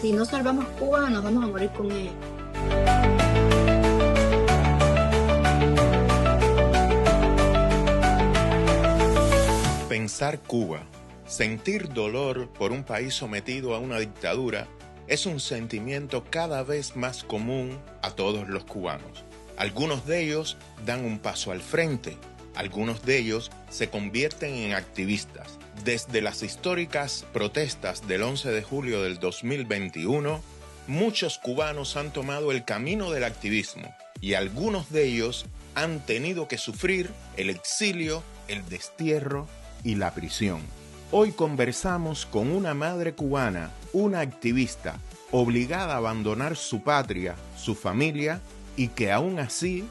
Si no salvamos Cuba, nos vamos a morir con ella. Pensar Cuba, sentir dolor por un país sometido a una dictadura, es un sentimiento cada vez más común a todos los cubanos. Algunos de ellos dan un paso al frente, algunos de ellos se convierten en activistas. Desde las históricas protestas del 11 de julio del 2021, muchos cubanos han tomado el camino del activismo y algunos de ellos han tenido que sufrir el exilio, el destierro y la prisión. Hoy conversamos con una madre cubana, una activista, obligada a abandonar su patria, su familia, y que aún así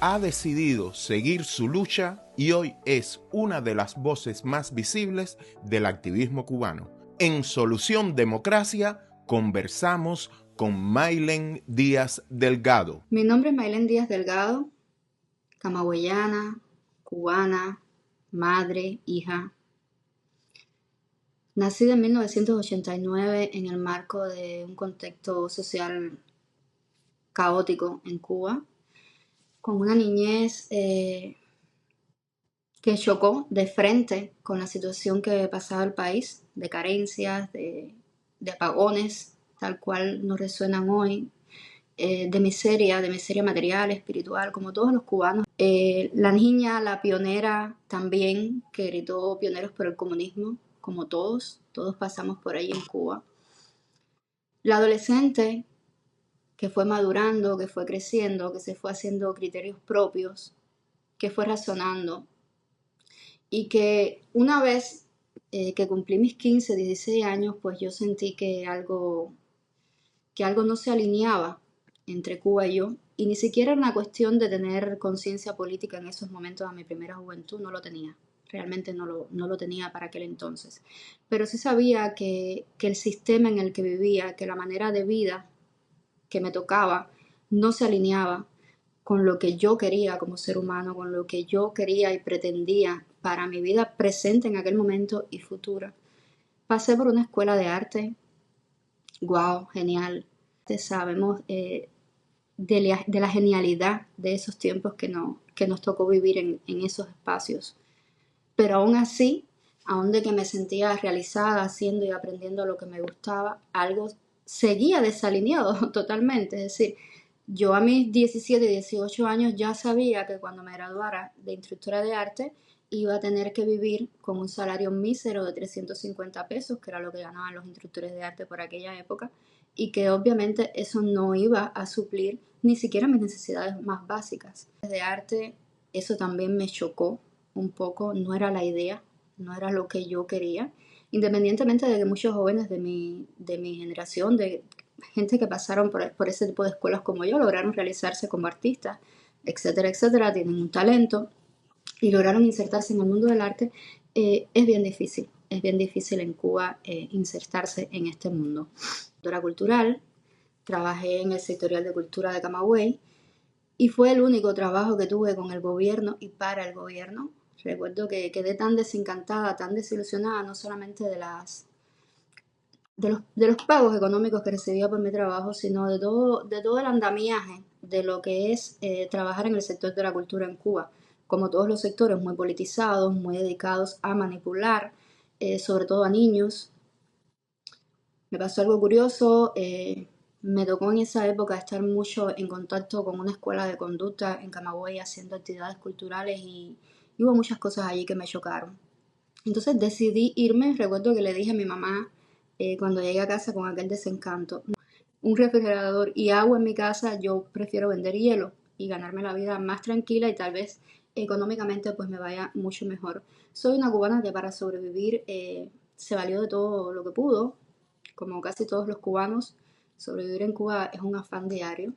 ha decidido seguir su lucha y hoy es una de las voces más visibles del activismo cubano. En Solución Democracia conversamos con Maylen Díaz Delgado. Mi nombre es Maylen Díaz Delgado, camagüeyana, cubana, madre, hija. Nacida en 1989 en el marco de un contexto social caótico en Cuba, con una niñez que chocó de frente con la situación que pasaba el país, de carencias, de apagones, tal cual nos resuenan hoy, de miseria material, espiritual, como todos los cubanos. La niña, la pionera también, que gritó pioneros por el comunismo, como todos pasamos por ahí en Cuba. La adolescente que fue madurando, que fue creciendo, que se fue haciendo criterios propios, que fue razonando, y que una vez que cumplí mis 15, 16 años, pues yo sentí que algo no se alineaba entre Cuba y yo, y ni siquiera era una cuestión de tener conciencia política en esos momentos. A mi primera juventud no lo tenía, realmente no lo tenía para aquel entonces, pero sí sabía que el sistema en el que vivía, que la manera de vida que me tocaba no se alineaba con lo que yo quería como ser humano, con lo que yo quería y pretendía para mi vida presente en aquel momento y futura. Pasé por una escuela de arte, wow, genial. Sabemos de la genialidad de esos tiempos que nos tocó vivir en esos espacios. Pero aún así, aún de que me sentía realizada haciendo y aprendiendo lo que me gustaba, algo seguía desalineado totalmente. Es decir, yo a mis 17, 18 años ya sabía que cuando me graduara de instructora de arte iba a tener que vivir con un salario mísero de 350 pesos, que era lo que ganaban los instructores de arte por aquella época, y que obviamente eso no iba a suplir ni siquiera mis necesidades más básicas. De arte, eso también me chocó un poco, no era la idea, no era lo que yo quería, independientemente de que muchos jóvenes de mi generación, de gente que pasaron por ese tipo de escuelas como yo, lograron realizarse como artistas, etcétera, etcétera, tienen un talento y lograron insertarse en el mundo del arte. Es bien difícil en Cuba insertarse en este mundo. Cultura cultural, trabajé en el sectorial de cultura de Camagüey y fue el único trabajo que tuve con el gobierno y para el gobierno. Recuerdo que quedé tan desencantada, tan desilusionada, no solamente de los pagos económicos que recibía por mi trabajo, sino de todo el andamiaje de lo que es trabajar en el sector de la cultura en Cuba. Como todos los sectores, muy politizados, muy dedicados a manipular, sobre todo a niños. Me pasó algo curioso, me tocó en esa época estar mucho en contacto con una escuela de conducta en Camagüey haciendo actividades culturales y hubo muchas cosas allí que me chocaron. Entonces decidí irme. Recuerdo que le dije a mi mamá cuando llegué a casa con aquel desencanto: un refrigerador y agua en mi casa, yo prefiero vender hielo y ganarme la vida más tranquila y tal vez económicamente pues me vaya mucho mejor. Soy una cubana que para sobrevivir se valió de todo lo que pudo, como casi todos los cubanos. Sobrevivir en Cuba es un afán diario.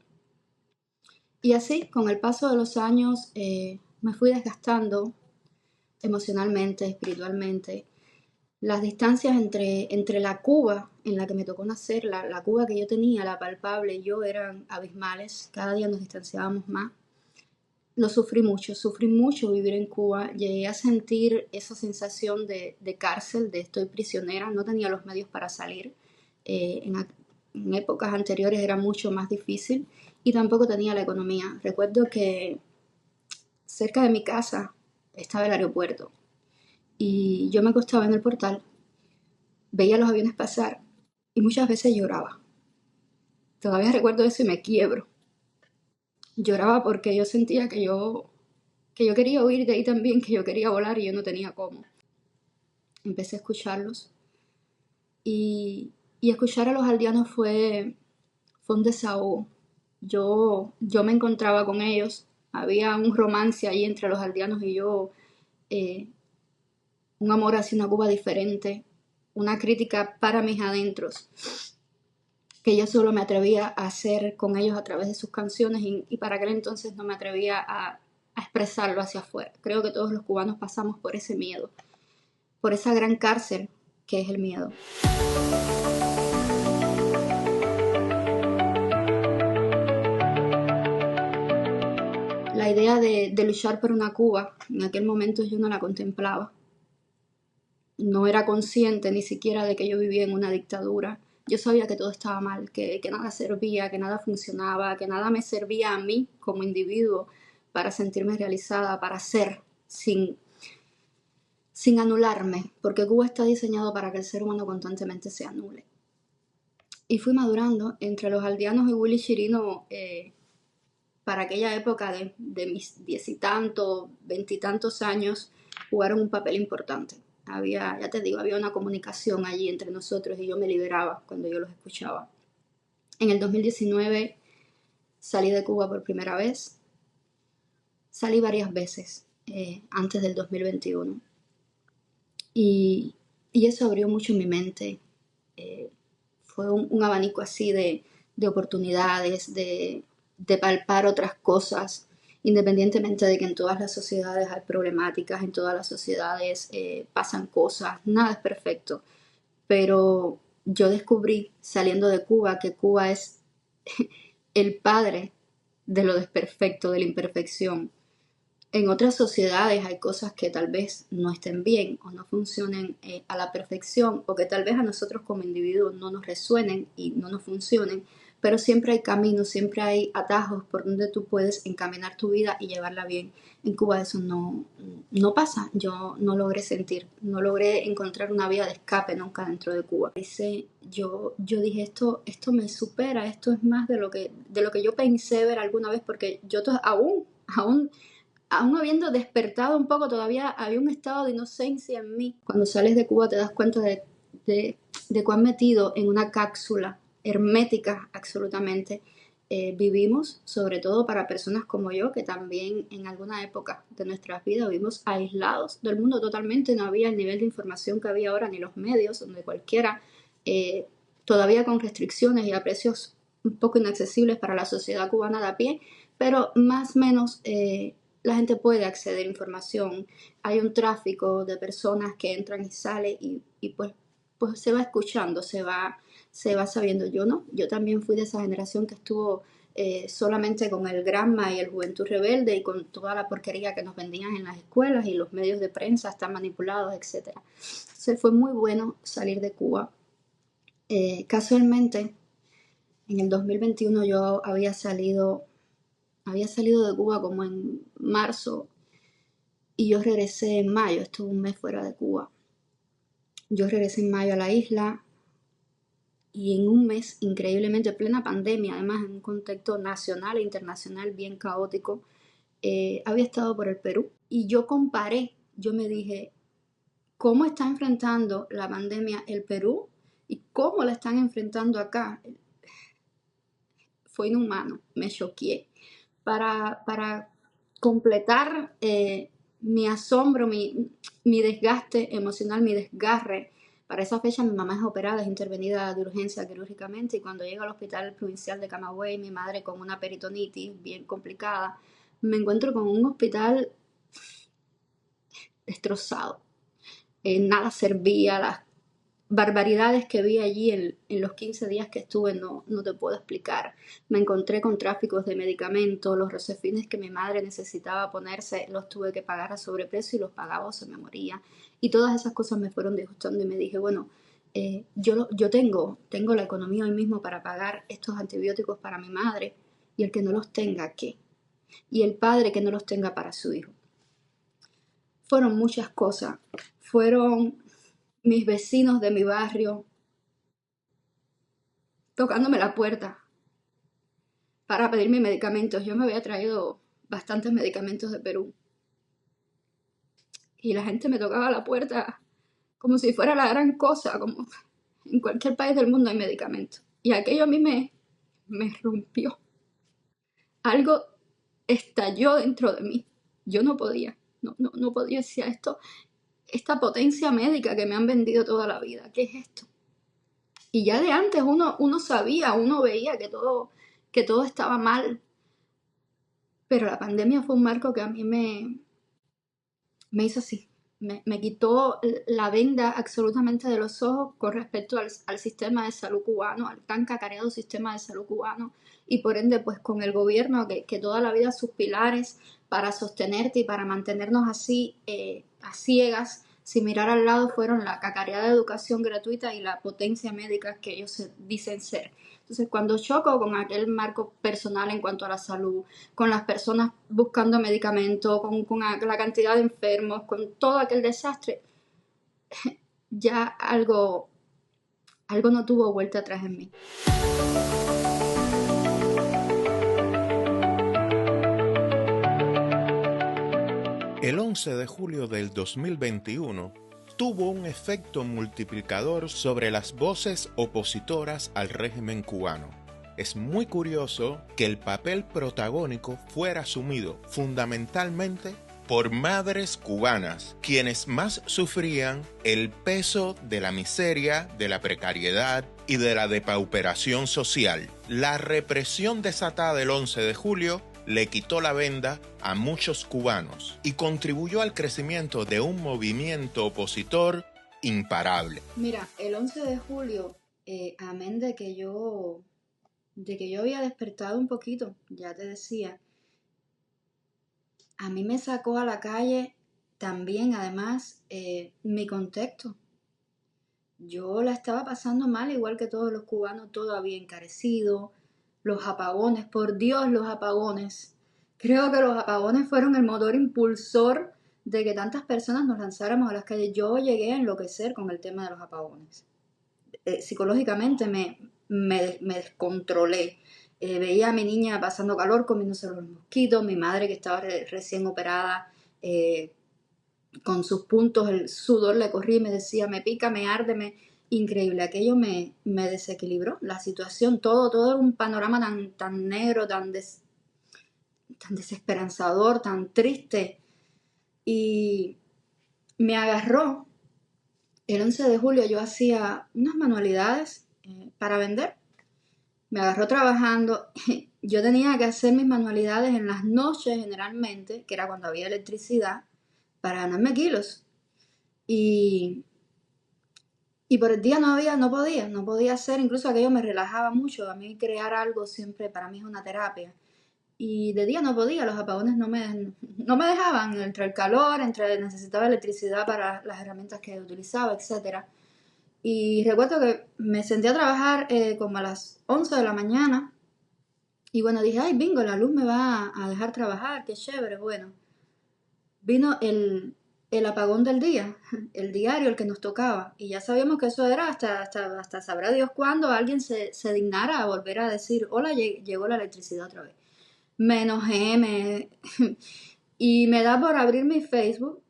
Y así, con el paso de los años, me fui desgastando emocionalmente, espiritualmente. Las distancias entre la Cuba en la que me tocó nacer, la Cuba que yo tenía, la palpable, yo, eran abismales. Cada día nos distanciábamos más. Lo sufrí mucho vivir en Cuba. Llegué a sentir esa sensación de cárcel, de estoy prisionera. No tenía los medios para salir. En épocas anteriores era mucho más difícil y tampoco tenía la economía. Recuerdo que cerca de mi casa estaba el aeropuerto y yo me acostaba en el portal, veía los aviones pasar y muchas veces lloraba. Todavía recuerdo eso y me quiebro. Lloraba porque yo sentía que yo quería huir de ahí también, que yo quería volar y yo no tenía cómo. Empecé a escucharlos y escuchar a los aldeanos fue un desahogo. Yo me encontraba con ellos, había un romance ahí entre los aldeanos y yo, eh, un amor hacia una Cuba diferente, una crítica para mis adentros, que yo solo me atrevía a hacer con ellos a través de sus canciones y para aquel entonces no me atrevía a expresarlo hacia afuera. Creo que todos los cubanos pasamos por ese miedo, por esa gran cárcel que es el miedo. La idea de luchar por una Cuba, en aquel momento yo no la contemplaba. No era consciente ni siquiera de que yo vivía en una dictadura. Yo sabía que todo estaba mal, que nada servía, que nada funcionaba, que nada me servía a mí como individuo para sentirme realizada, para ser, sin anularme, porque Cuba está diseñado para que el ser humano constantemente se anule. Y fui madurando entre los aldeanos y Willy Chirino, para aquella época de mis 10 y tantos, 20 y tantos años, jugaron un papel importante. Había, ya te digo, había una comunicación allí entre nosotros y yo me liberaba cuando yo los escuchaba. En el 2019 salí de Cuba por primera vez. Salí varias veces antes del 2021. Y eso abrió mucho mi mente. Fue un abanico así de oportunidades, de palpar otras cosas, independientemente de que en todas las sociedades hay problemáticas, en todas las sociedades pasan cosas, nada es perfecto. Pero yo descubrí saliendo de Cuba que Cuba es el padre de lo desperfecto, de la imperfección. En otras sociedades hay cosas que tal vez no estén bien o no funcionen a la perfección o que tal vez a nosotros como individuos no nos resuenen y no nos funcionen, pero siempre hay caminos, siempre hay atajos por donde tú puedes encaminar tu vida y llevarla bien. En Cuba eso no pasa, yo no logré sentir, no logré encontrar una vía de escape nunca dentro de Cuba. Yo dije, esto me supera, esto es más de lo que yo pensé ver alguna vez, porque yo aún habiendo despertado un poco, todavía había un estado de inocencia en mí. Cuando sales de Cuba te das cuenta de cuán metido en una cápsula hermética absolutamente vivimos, sobre todo para personas como yo, que también en alguna época de nuestras vidas vivimos aislados del mundo totalmente. No había el nivel de información que había ahora, ni los medios, donde cualquiera, todavía con restricciones y a precios un poco inaccesibles para la sociedad cubana de a pie, pero más o menos la gente puede acceder a información. Hay un tráfico de personas que entran y salen y pues se va escuchando, se va sabiendo. Yo no, yo también fui de esa generación que estuvo solamente con el Granma y el Juventud Rebelde y con toda la porquería que nos vendían en las escuelas y los medios de prensa están manipulados, etc. Entonces fue muy bueno salir de Cuba. Casualmente, en el 2021 yo había salido de Cuba como en marzo y yo regresé en mayo, estuve un mes fuera de Cuba. Yo regresé en mayo a la isla y en un mes, increíblemente, plena pandemia, además en un contexto nacional e internacional bien caótico, había estado por el Perú y yo me dije, ¿cómo está enfrentando la pandemia el Perú y cómo la están enfrentando acá? Fue inhumano, me choqué. Para completar mi asombro, mi desgaste emocional, mi desgarre. Para esa fecha mi mamá es operada, es intervenida de urgencia quirúrgicamente y cuando llega al hospital provincial de Camagüey, mi madre con una peritonitis bien complicada, me encuentro con un hospital destrozado. Nada servía, las barbaridades que vi allí en los 15 días que estuve no te puedo explicar. Me encontré con tráficos de medicamentos, los rosefines que mi madre necesitaba ponerse los tuve que pagar a sobreprecio y los pagaba o se me moría. Y todas esas cosas me fueron disgustando y me dije, bueno, yo tengo la economía hoy mismo para pagar estos antibióticos para mi madre, y el que no los tenga, ¿qué? Y el padre que no los tenga para su hijo. Fueron muchas cosas. Fueron mis vecinos de mi barrio tocándome la puerta para pedirme medicamentos. Yo me había traído bastantes medicamentos de Perú. Y la gente me tocaba la puerta como si fuera la gran cosa, como en cualquier país del mundo hay medicamentos. Y aquello a mí me rompió. Algo estalló dentro de mí. Yo no podía, no podía decir esto, esta potencia médica que me han vendido toda la vida. ¿Qué es esto? Y ya de antes uno sabía, uno veía que todo estaba mal. Pero la pandemia fue un marco que a mí me hizo así. Me quitó la venda absolutamente de los ojos con respecto al sistema de salud cubano, al tan cacareado sistema de salud cubano, y por ende pues con el gobierno que toda la vida sus pilares para sostenerte y para mantenernos así a ciegas, sin mirar al lado, fueron la cacareada educación gratuita y la potencia médica que ellos dicen ser. Entonces, cuando choco con aquel marco personal en cuanto a la salud, con las personas buscando medicamentos, con la cantidad de enfermos, con todo aquel desastre, ya algo no tuvo vuelta atrás en mí. El 11 de julio del 2021 tuvo un efecto multiplicador sobre las voces opositoras al régimen cubano. Es muy curioso que el papel protagónico fuera asumido fundamentalmente por madres cubanas, quienes más sufrían el peso de la miseria, de la precariedad y de la depauperación social. La represión desatada el 11 de julio le quitó la venda a muchos cubanos y contribuyó al crecimiento de un movimiento opositor imparable. Mira, el 11 de julio, amén de que yo había despertado un poquito, ya te decía, a mí me sacó a la calle también, además, mi contexto. Yo la estaba pasando mal, igual que todos los cubanos, todo había encarecido, los apagones, por Dios, los apagones. Creo que los apagones fueron el motor impulsor de que tantas personas nos lanzáramos a las calles. Yo llegué a enloquecer con el tema de los apagones. Psicológicamente me descontrolé. Veía a mi niña pasando calor, comiéndose los mosquitos, mi madre que estaba recién operada, con sus puntos, el sudor le corría y me decía, me pica, me arde, increíble. Aquello me desequilibró la situación, todo era un panorama tan negro, tan desesperanzador, tan triste. Y me agarró. El 11 de julio yo hacía unas manualidades para vender. Me agarró trabajando. Yo tenía que hacer mis manualidades en las noches generalmente, que era cuando había electricidad, para ganarme kilos. Y por el día no podía hacer, incluso aquello me relajaba mucho. A mí crear algo siempre para mí es una terapia. Y de día no podía, los apagones no me dejaban, entre el calor, necesitaba electricidad para las herramientas que utilizaba, etcétera. Y recuerdo que me senté a trabajar como a las 11 de la mañana. Y bueno, dije, ay, bingo, la luz me va a dejar trabajar, qué chévere. Bueno, vino el apagón del día, el diario, el que nos tocaba. Y ya sabíamos que eso era hasta sabrá Dios cuándo alguien se dignara a volver a decir, hola, llegó la electricidad otra vez. Me enojé, y me da por abrir mi Facebook.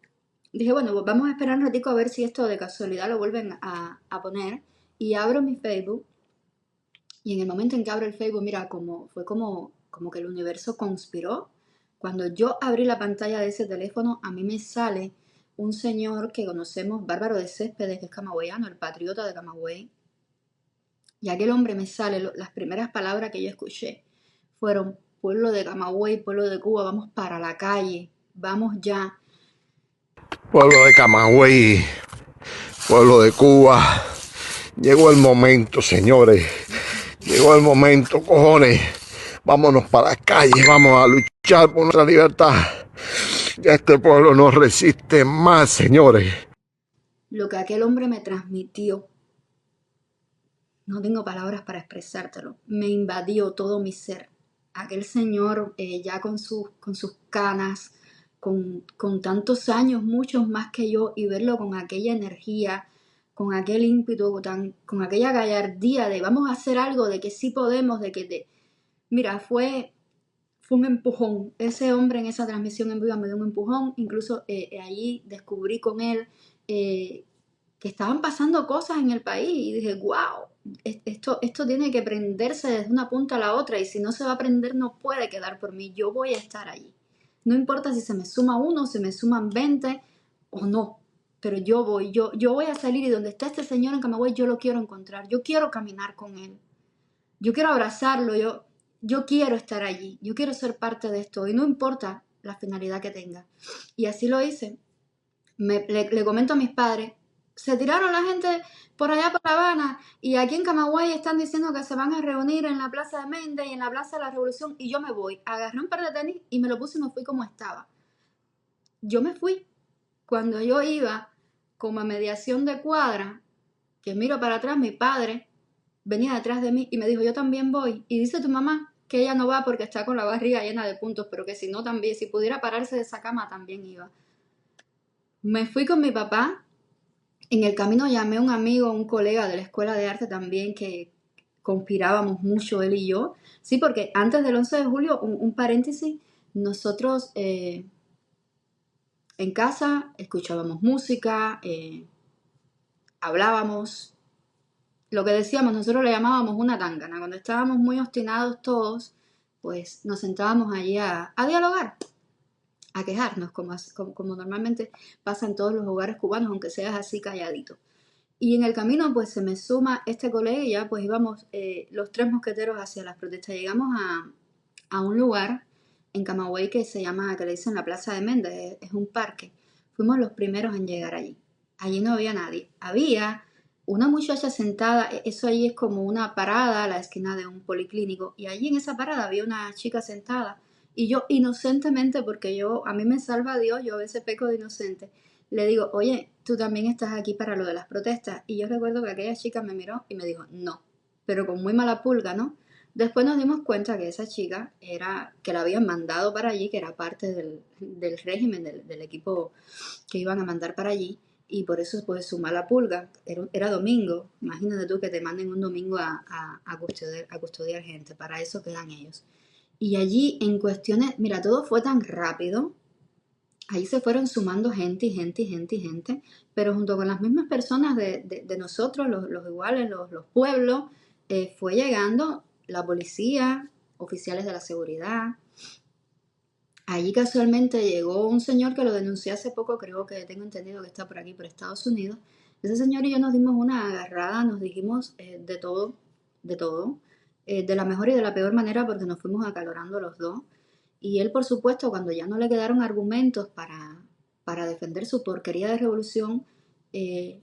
Dije, bueno, pues vamos a esperar un ratico a ver si esto de casualidad lo vuelven a poner. Y abro mi Facebook. Y en el momento en que abro el Facebook, mira, fue como que el universo conspiró. Cuando yo abrí la pantalla de ese teléfono, a mí me sale un señor que conocemos, Bárbaro de Céspedes, que es camagüeyano, el patriota de Camagüey. Y aquel hombre me sale, las primeras palabras que yo escuché fueron, pueblo de Camagüey, pueblo de Cuba, vamos para la calle, vamos ya. Pueblo de Camagüey, pueblo de Cuba, llegó el momento, señores, llegó el momento, cojones, vámonos para las calles, vamos a luchar por nuestra libertad. Ya este pueblo no resiste más, señores. Lo que aquel hombre me transmitió no tengo palabras para expresártelo. Me invadió todo mi ser. Aquel señor ya con sus canas, con tantos años, muchos más que yo, y verlo con aquella energía, con aquel ímpetu, con aquella gallardía de vamos a hacer algo, de que sí podemos, mira, fue un empujón. Ese hombre en esa transmisión en vivo me dio un empujón. Incluso allí descubrí con él eh, que estaban pasando cosas en el país y dije, wow, esto tiene que prenderse desde una punta a la otra y si no se va a prender no puede quedar por mí. Yo voy a estar allí. No importa si se me suma uno, si me suman 20 o no, pero yo voy a salir y donde está este señor en Camagüey yo lo quiero encontrar. Yo quiero caminar con él. Yo quiero abrazarlo, yo quiero estar allí, yo quiero ser parte de esto y no importa la finalidad que tenga. Y así lo hice. Le comento a mis padres, se tiraron la gente por allá por La Habana y aquí en Camagüey están diciendo que se van a reunir en la Plaza de Méndez y en la Plaza de la Revolución y yo me voy. Agarré un par de tenis y me lo puse y me fui como estaba. Yo me fui. Cuando yo iba como a mediación de cuadra, que miro para atrás, mi padre venía detrás de mí y me dijo, yo también voy. Y dice tu mamá que ella no va porque está con la barriga llena de puntos, pero que si no también, si pudiera pararse de esa cama también iba. Me fui con mi papá. En el camino llamé a un amigo, un colega de la escuela de arte también, que conspirábamos mucho él y yo. Sí, porque antes del 11 de julio, un paréntesis, nosotros en casa escuchábamos música, hablábamos. Lo que decíamos, nosotros le llamábamos una tangana. Cuando estábamos muy obstinados todos, pues nos sentábamos allí a dialogar, a quejarnos, como normalmente pasa en todos los hogares cubanos, aunque seas así calladito. Y en el camino, pues se me suma este colega y ya pues íbamos los tres mosqueteros hacia las protestas. Llegamos a un lugar en Camagüey que se llama, que le dicen la Plaza de Méndez, es un parque. Fuimos los primeros en llegar allí. Allí no había nadie. Había una muchacha sentada, eso allí es como una parada a la esquina de un policlínico, y allí en esa parada había una chica sentada, y yo inocentemente, porque a mí me salva Dios, yo a veces peco de inocente, le digo, oye, tú también estás aquí para lo de las protestas, y yo recuerdo que aquella chica me miró y me dijo, no, pero con muy mala pulga, ¿no? Después nos dimos cuenta que esa chica que la habían mandado para allí, que era parte del régimen, del equipo que iban a mandar para allí, y por eso pues su mala pulga, era domingo, imagínate tú que te manden un domingo a custodiar gente, para eso quedan ellos. Y allí en cuestiones, mira, todo fue tan rápido, ahí se fueron sumando gente y gente y gente y gente, pero junto con las mismas personas de nosotros, los iguales, los pueblos, fue llegando la policía, oficiales de la seguridad. Allí casualmente llegó un señor que lo denuncié hace poco, creo que tengo entendido que está por aquí, por Estados Unidos. Ese señor y yo nos dimos una agarrada, nos dijimos de todo, de la mejor y de la peor manera porque nos fuimos acalorando los dos. Y él, por supuesto, cuando ya no le quedaron argumentos para defender su porquería de revolución, eh,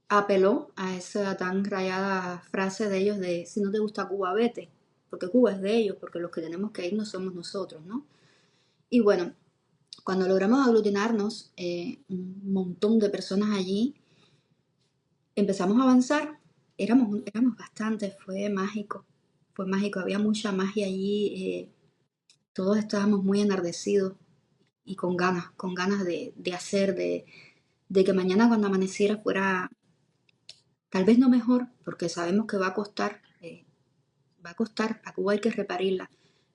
apeló a esa tan rayada frase de ellos de si no te gusta Cuba, vete, porque Cuba es de ellos, porque los que tenemos que ir no somos nosotros, ¿no? Y bueno, cuando logramos aglutinarnos, un montón de personas allí, empezamos a avanzar, éramos bastantes, fue mágico, había mucha magia allí, todos estábamos muy enardecidos y con ganas de hacer, de que mañana cuando amaneciera fuera tal vez no mejor, porque sabemos que va a costar, a Cuba hay que reparirla,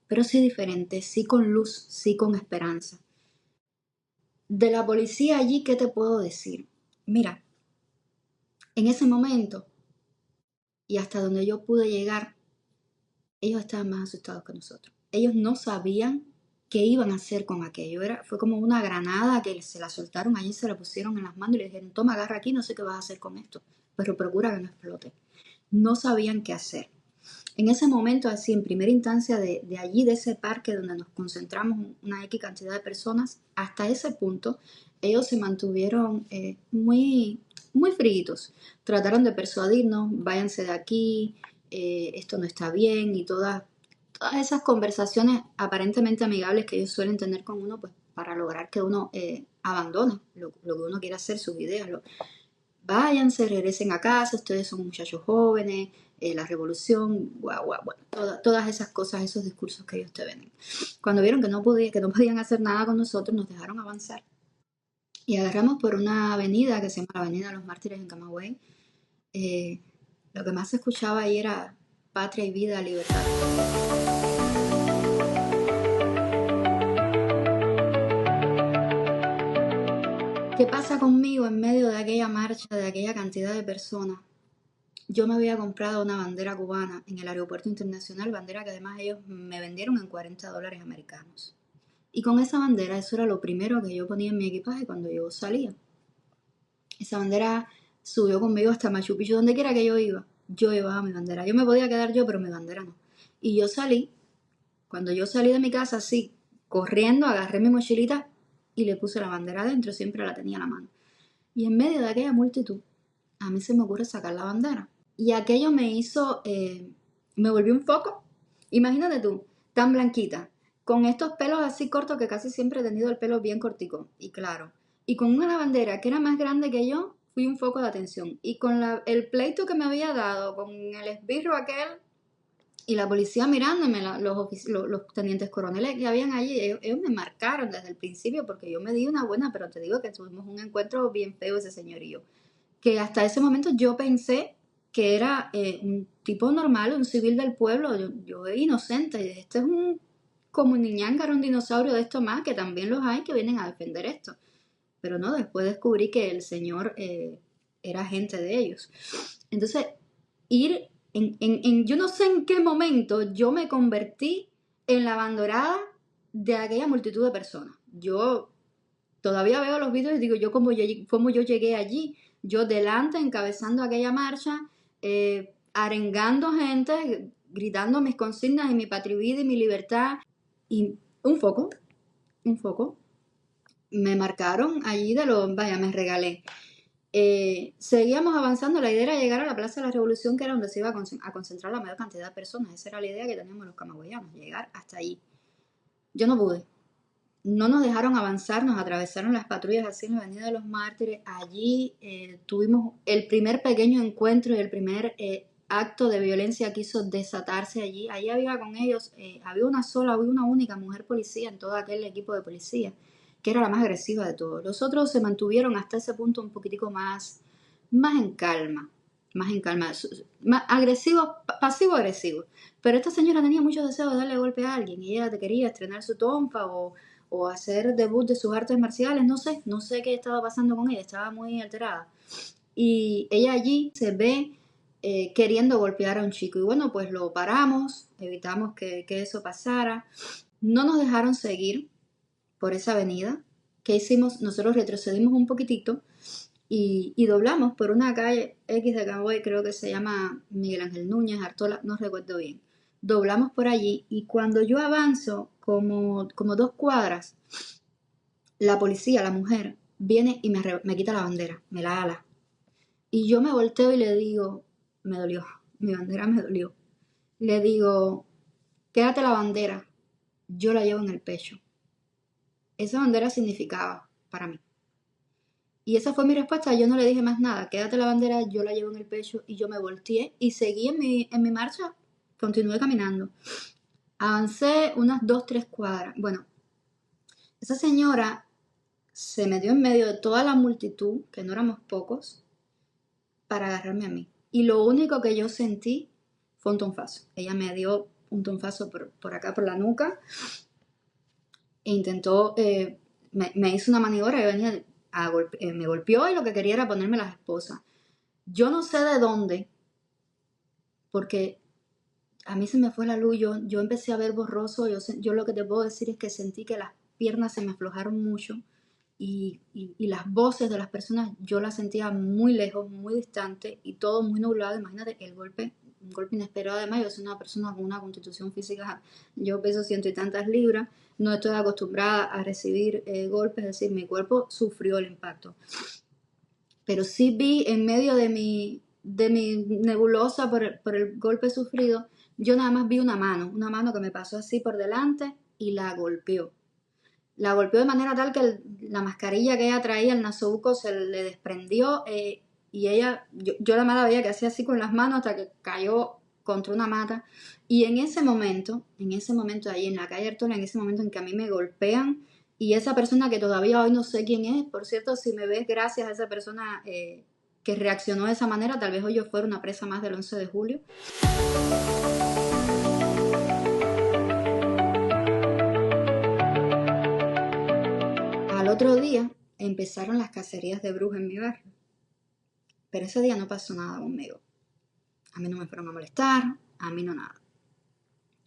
pero sí diferente, sí con luz, sí con esperanza. De la policía allí, ¿qué te puedo decir? Mira, en ese momento y hasta donde yo pude llegar, ellos estaban más asustados que nosotros. Ellos no sabían qué iban a hacer con aquello. Fue como una granada que se la soltaron allí, se la pusieron en las manos y le dijeron, toma, agarra aquí, no sé qué vas a hacer con esto, pero procura que no explote. No sabían qué hacer. En ese momento, así, en primera instancia, de allí, de ese parque donde nos concentramos una X cantidad de personas, hasta ese punto, ellos se mantuvieron muy, muy fríos. Trataron de persuadirnos, váyanse de aquí, esto no está bien, y todas esas conversaciones aparentemente amigables que ellos suelen tener con uno, pues para lograr que uno abandone lo que uno quiere hacer, sus ideas. Váyanse, regresen a casa, ustedes son muchachos jóvenes, la revolución, guau, guau, bueno, todas esas cosas, esos discursos que ellos te venden. Cuando vieron que no podían hacer nada con nosotros, nos dejaron avanzar. Y agarramos por una avenida que se llama la Avenida de los Mártires en Camagüey. Lo que más se escuchaba ahí era patria y vida, libertad. ¿Qué pasa conmigo en medio de aquella marcha, de aquella cantidad de personas? Yo me había comprado una bandera cubana en el aeropuerto internacional, bandera que además ellos me vendieron en $40 americanos. Y con esa bandera, eso era lo primero que yo ponía en mi equipaje cuando yo salía. Esa bandera subió conmigo hasta Machu Picchu, donde quiera que yo iba. Yo llevaba mi bandera. Yo me podía quedar yo, pero mi bandera no. Y yo salí, cuando yo salí de mi casa, así, corriendo, agarré mi mochilita y le puse la bandera adentro, siempre la tenía a la mano. Y en medio de aquella multitud, a mí se me ocurre sacar la bandera. Y aquello me hizo, me volvió un foco. Imagínate tú, tan blanquita, con estos pelos así cortos que casi siempre he tenido el pelo bien cortico y claro. Y con una bandera que era más grande que yo, fui un foco de atención. Y con el pleito que me había dado, con el esbirro aquel, y la policía mirándome, los tenientes coroneles que habían allí, ellos me marcaron desde el principio porque yo me di una buena, pero te digo que tuvimos un encuentro bien feo ese señor y yo. Que hasta ese momento yo pensé que era un tipo normal, un civil del pueblo, yo inocente, este es como un niñángaro, un dinosaurio de esto más, que también los hay que vienen a defender esto. Pero no, después descubrí que el señor era agente de ellos. Entonces, ir yo no sé en qué momento yo me convertí en la bandorada de aquella multitud de personas. Yo todavía veo los vídeos y digo, como yo llegué allí, yo delante encabezando aquella marcha, arengando gente, gritando mis consignas y mi patria y vida y mi libertad, y un foco, me marcaron allí vaya, me regalé. Seguíamos avanzando, la idea era llegar a la Plaza de la Revolución, que era donde se iba a concentrar la mayor cantidad de personas. Esa era la idea que teníamos los camagüeyanos, llegar hasta allí. Yo no pude. No nos dejaron avanzar, nos atravesaron las patrullas así en la Avenida de los Mártires. Allí tuvimos el primer pequeño encuentro y el primer acto de violencia que hizo desatarse allí. Allí había con ellos, había una única mujer policía en todo aquel equipo de policía, que era la más agresiva de todos. Los otros se mantuvieron hasta ese punto un poquitico más en calma, más agresivo, pasivo-agresivo. Pero esta señora tenía mucho deseo de darle golpe a alguien y ella quería estrenar su tonfa o hacer debut de sus artes marciales, no sé qué estaba pasando con ella, estaba muy alterada. Y ella allí se ve queriendo golpear a un chico. Y bueno, pues lo paramos, evitamos que eso pasara. No nos dejaron seguir por esa avenida. ¿Qué hicimos? Nosotros retrocedimos un poquitito y doblamos por una calle X de Camagüey, creo que se llama Miguel Ángel Núñez, Artola, no recuerdo bien. Doblamos por allí y cuando yo avanzo como 2 cuadras, la policía, la mujer, viene y me quita la bandera, me la ala. Y yo me volteo y le digo, me dolió, mi bandera me dolió. Le digo, quédate la bandera, yo la llevo en el pecho. Esa bandera significaba para mí. Y esa fue mi respuesta, yo no le dije más nada, quédate la bandera, yo la llevo en el pecho y yo me volteé y seguí en mi marcha, continué caminando. Avancé unas 2, 3 cuadras. Bueno, esa señora se metió en medio de toda la multitud, que no éramos pocos, para agarrarme a mí. Y lo único que yo sentí fue un tonfazo. Ella me dio un tonfazo por acá, por la nuca, e intentó, me hizo una maniobra y venía me golpeó y lo que quería era ponerme las esposas. Yo no sé de dónde, porque a mí se me fue la luz, yo empecé a ver borroso, yo lo que te puedo decir es que sentí que las piernas se me aflojaron mucho y las voces de las personas yo las sentía muy lejos, muy distante y todo muy nublado. Imagínate un golpe inesperado. Además, yo soy una persona con una constitución física, yo peso 100 y tantas libras, no estoy acostumbrada a recibir golpes, es decir, mi cuerpo sufrió el impacto. Pero sí vi en medio de mi nebulosa por el golpe sufrido, yo nada más vi una mano que me pasó así por delante y la golpeó. De manera tal que la mascarilla que ella traía, el nasobuco, se le desprendió. y ella, yo la mala veía que hacía así con las manos hasta que cayó contra una mata. Y en ese momento ahí en la calle Artola, en ese momento en que a mí me golpean, y esa persona que todavía hoy no sé quién es, por cierto, si me ves, gracias a esa persona que reaccionó de esa manera, tal vez hoy yo fuera una presa más del 11 de julio. Al otro día empezaron las cacerías de brujas en mi barrio, pero ese día no pasó nada conmigo. A mí no me fueron a molestar, a mí no nada.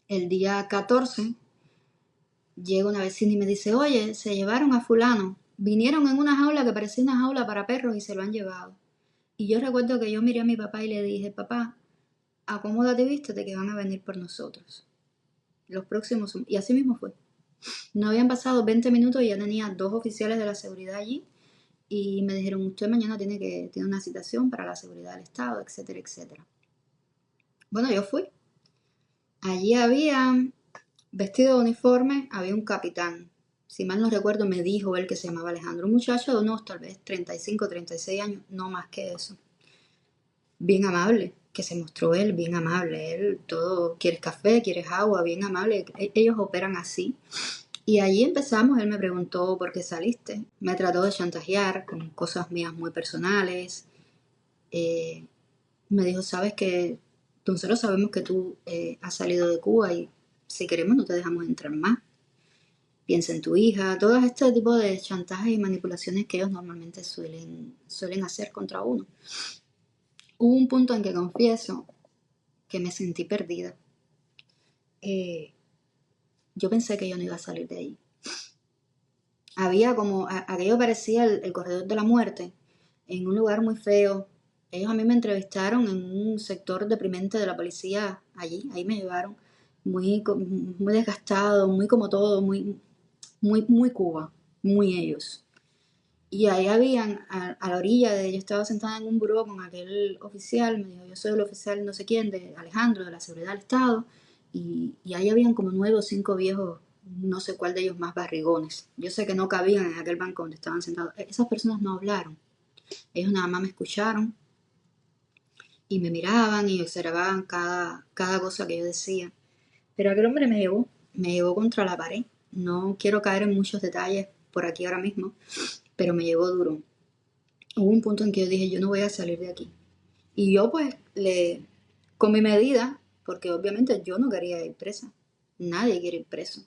El día 14 llega una vecina y me dice, oye, se llevaron a fulano, vinieron en una jaula que parecía una jaula para perros y se lo han llevado. Y yo recuerdo que yo miré a mi papá y le dije, papá, acomódate y vístete que van a venir por nosotros. Los próximos, y así mismo fue. No habían pasado 20 minutos y ya tenía 2 oficiales de la seguridad allí y me dijeron, usted mañana tiene una citación para la seguridad del Estado, etcétera, etcétera. Bueno, yo fui. Allí había, vestido de uniforme, había un capitán. Si mal no recuerdo, me dijo él que se llamaba Alejandro. Un muchacho de unos tal vez 35, 36 años, no más que eso. Bien amable, que se mostró él, bien amable. Él todo, ¿quieres café? ¿Quieres agua? Bien amable. Ellos operan así. Y allí empezamos, él me preguntó por qué saliste. Me trató de chantajear con cosas mías muy personales. Me dijo, sabes que nosotros sabemos que tú has salido de Cuba y si queremos no te dejamos entrar más. Piensa en tu hija, todo este tipo de chantajes y manipulaciones que ellos normalmente suelen hacer contra uno. Hubo un punto en que confieso que me sentí perdida. Yo pensé que yo no iba a salir de ahí. Había como, aquello parecía el corredor de la muerte, en un lugar muy feo. Ellos a mí me entrevistaron en un sector deprimente de la policía allí, ahí me llevaron, muy desgastado, muy como todo, muy Cuba, muy ellos. Y ahí habían, a la orilla de, yo estaba sentada en un buró con aquel oficial, me dijo, yo soy el oficial no sé quién, de Alejandro, de la Seguridad del Estado, y ahí habían como 9 o 5 viejos, no sé cuál de ellos más barrigones. Yo sé que no cabían en aquel banco donde estaban sentados. Esas personas no hablaron, ellos nada más me escucharon y me miraban y observaban cada cosa que yo decía. Pero aquel hombre me llevó contra la pared. No quiero caer en muchos detalles por aquí ahora mismo, pero me llevó duro. Hubo un punto en que yo dije, yo no voy a salir de aquí. Y yo pues, con mi medida, porque obviamente yo no quería ir presa. Nadie quiere ir preso.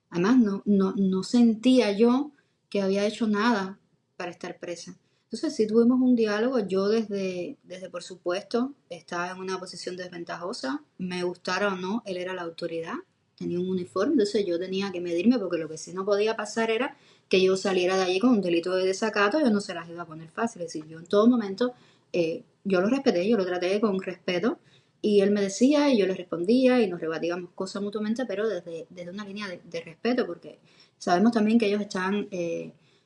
Además, no sentía yo que había hecho nada para estar presa. Entonces sí tuvimos un diálogo. Yo desde por supuesto, estaba en una posición desventajosa. Me gustara o no, él era la autoridad. Tenía un uniforme, entonces yo tenía que medirme porque lo que sí no podía pasar era que yo saliera de allí con un delito de desacato. Yo no se las iba a poner fácil. Es decir, yo en todo momento, yo lo respeté, yo lo traté con respeto. Y él me decía y yo le respondía y nos rebatíamos cosas mutuamente, pero desde una línea de respeto, porque sabemos también que ellos están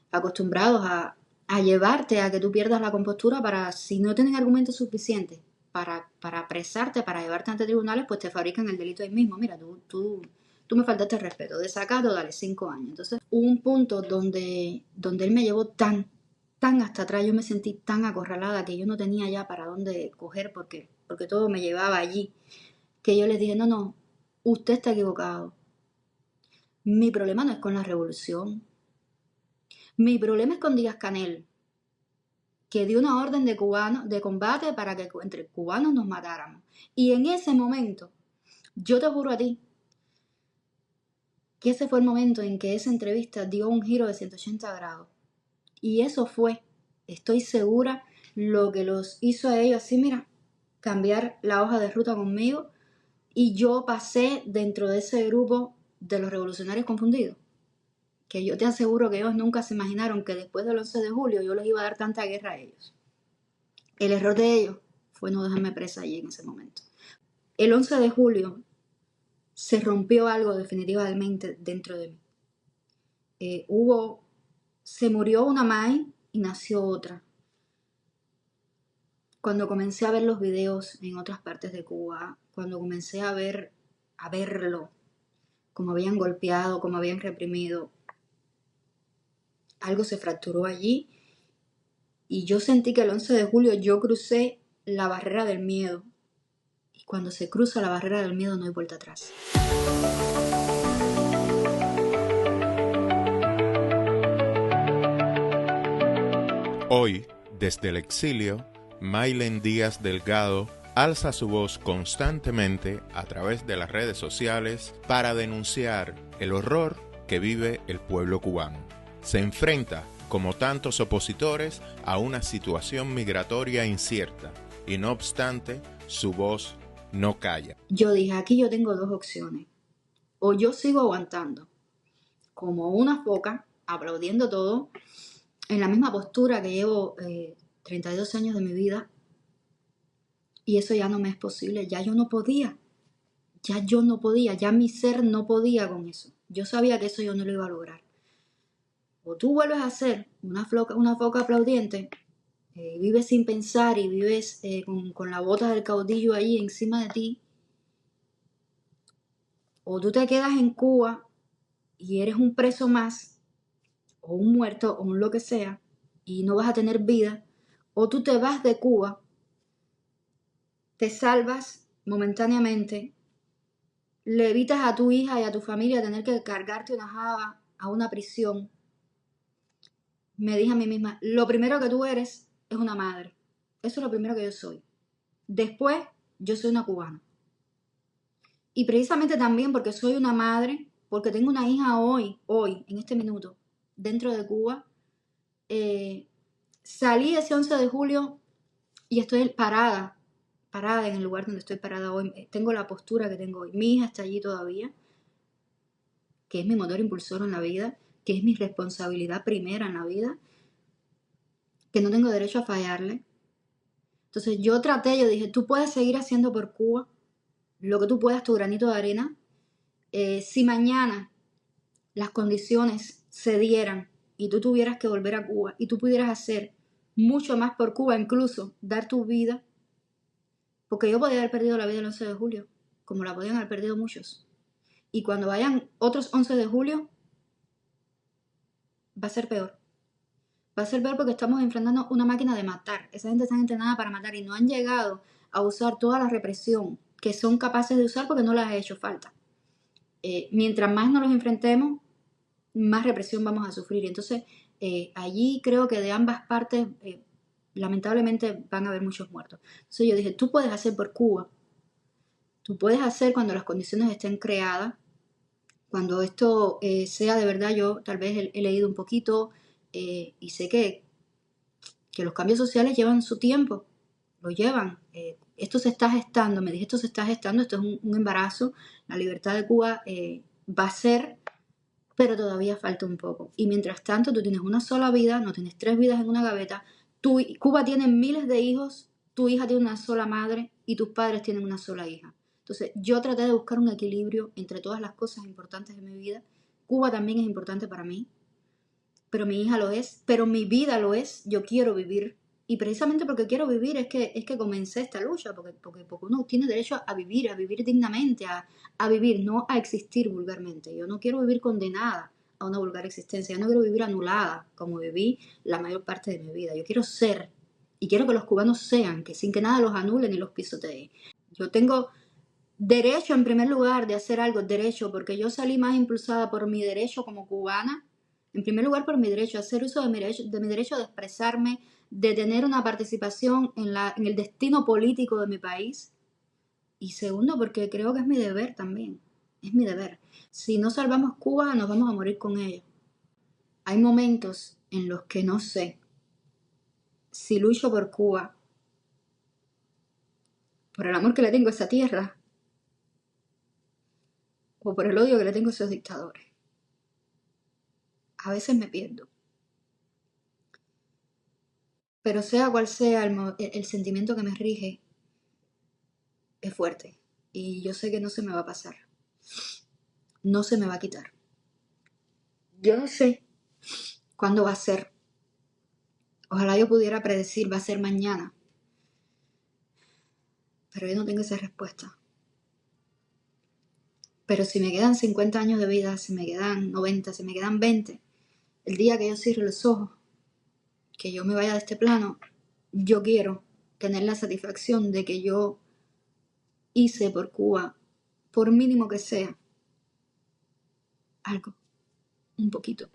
acostumbrados a llevarte a que tú pierdas la compostura para, si no tienen argumentos suficientes para apresarte, para llevarte ante tribunales, pues te fabrican el delito ahí mismo. Mira, tú me faltaste el respeto, desacato, dale 5 años. Entonces hubo un punto donde él me llevó tan hasta atrás, yo me sentí tan acorralada que yo no tenía ya para dónde coger porque todo me llevaba allí, que yo les dije, no, usted está equivocado. Mi problema no es con la revolución. Mi problema es con Díaz-Canel, que dio una orden de combate para que entre cubanos nos matáramos. Y en ese momento, yo te juro a ti, que ese fue el momento en que esa entrevista dio un giro de 180 grados. Y eso fue, estoy segura, lo que los hizo a ellos así, mira, cambiar la hoja de ruta conmigo. Y yo pasé dentro de ese grupo de los revolucionarios confundidos, que yo te aseguro que ellos nunca se imaginaron que después del 11 de julio yo les iba a dar tanta guerra a ellos. El error de ellos fue no dejarme presa allí en ese momento. El 11 de julio se rompió algo definitivamente dentro de mí. Se murió una madre y nació otra. Cuando comencé a ver los videos en otras partes de Cuba, cuando comencé a verlo, como habían golpeado, como habían reprimido, algo se fracturó allí Y yo sentí que el 11 de julio yo crucé la barrera del miedo. Y cuando se cruza la barrera del miedo no hay vuelta atrás. Hoy, desde el exilio, Maylen Díaz Delgado alza su voz constantemente a través de las redes sociales para denunciar el horror que vive el pueblo cubano. Se enfrenta, como tantos opositores, a una situación migratoria incierta y no obstante, su voz no calla. Yo dije, aquí yo tengo dos opciones. O yo sigo aguantando como una foca, aplaudiendo todo, en la misma postura que llevo 32 años de mi vida, y eso ya no me es posible, ya yo no podía, ya mi ser no podía con eso. Yo sabía que eso yo no lo iba a lograr. O tú vuelves a ser una foca aplaudiente, vives sin pensar y vives con la bota del caudillo ahí encima de ti, o tú te quedas en Cuba y eres un preso más, o un muerto, o un lo que sea, y no vas a tener vida, o tú te vas de Cuba, te salvas momentáneamente, le evitas a tu hija y a tu familia tener que cargarte una java a una prisión. Me dije a mí misma, lo primero que tú eres es una madre. Eso es lo primero que yo soy. Después, yo soy una cubana. Y precisamente también porque soy una madre, porque tengo una hija hoy, en este minuto, dentro de Cuba, salí ese 11 de julio y estoy parada en el lugar donde estoy parada hoy. Tengo la postura que tengo hoy. Mi hija está allí todavía, que es mi motor impulsor en la vida, que es mi responsabilidad primera en la vida, que no tengo derecho a fallarle. Entonces yo dije, tú puedes seguir haciendo por Cuba lo que tú puedas, tu granito de arena. Si mañana las condiciones se dieran y tú tuvieras que volver a Cuba y tú pudieras hacer mucho más por Cuba, incluso dar tu vida, porque yo podía haber perdido la vida el 11 de julio, como la podían haber perdido muchos. Y cuando vayan otros 11 de julio, va a ser peor. Va a ser peor porque estamos enfrentando una máquina de matar. Esa gente está entrenada para matar y no han llegado a usar toda la represión que son capaces de usar porque no les ha hecho falta. Mientras más nos los enfrentemos, más represión vamos a sufrir. Entonces, allí creo que de ambas partes, lamentablemente, van a haber muchos muertos. Entonces yo dije, tú puedes hacer por Cuba, tú puedes hacer cuando las condiciones estén creadas, cuando esto sea de verdad. Yo tal vez he leído un poquito y sé que los cambios sociales llevan su tiempo, lo llevan. Esto se está gestando, me dije, esto se está gestando, esto es un embarazo. La libertad de Cuba va a ser, pero todavía falta un poco. Y mientras tanto, tú tienes una sola vida, no tienes 3 vidas en una gaveta. Cuba tiene miles de hijos, tu hija tiene una sola madre y tus padres tienen una sola hija. Entonces, yo traté de buscar un equilibrio entre todas las cosas importantes de mi vida. Cuba también es importante para mí, pero mi hija lo es, pero mi vida lo es. Yo quiero vivir. Y precisamente porque quiero vivir es que comencé esta lucha, porque uno tiene derecho a vivir dignamente, a vivir, no a existir vulgarmente. Yo no quiero vivir condenada a una vulgar existencia, yo no quiero vivir anulada como viví la mayor parte de mi vida. Yo quiero ser, y quiero que los cubanos sean, que sin que nada los anule ni los pisotee. Yo tengo derecho en primer lugar de hacer algo, derecho, porque yo salí más impulsada por mi derecho como cubana. En primer lugar, por mi derecho a hacer uso de mi derecho de expresarme, de tener una participación en el destino político de mi país. Y segundo, porque creo que es mi deber también. Es mi deber. Si no salvamos Cuba, nos vamos a morir con ella. Hay momentos en los que no sé si lucho por Cuba, por el amor que le tengo a esa tierra, o por el odio que le tengo a esos dictadores. A veces me pierdo. Pero sea cual sea el sentimiento que me rige, es fuerte. Y yo sé que no se me va a pasar. No se me va a quitar. Yo no sé cuándo va a ser. Ojalá yo pudiera predecir, va a ser mañana. Pero yo no tengo esa respuesta. Pero si me quedan 50 años de vida, si me quedan 90, si me quedan 20, el día que yo cierre los ojos, que yo me vaya de este plano, yo quiero tener la satisfacción de que yo hice por Cuba, por mínimo que sea, algo, un poquito.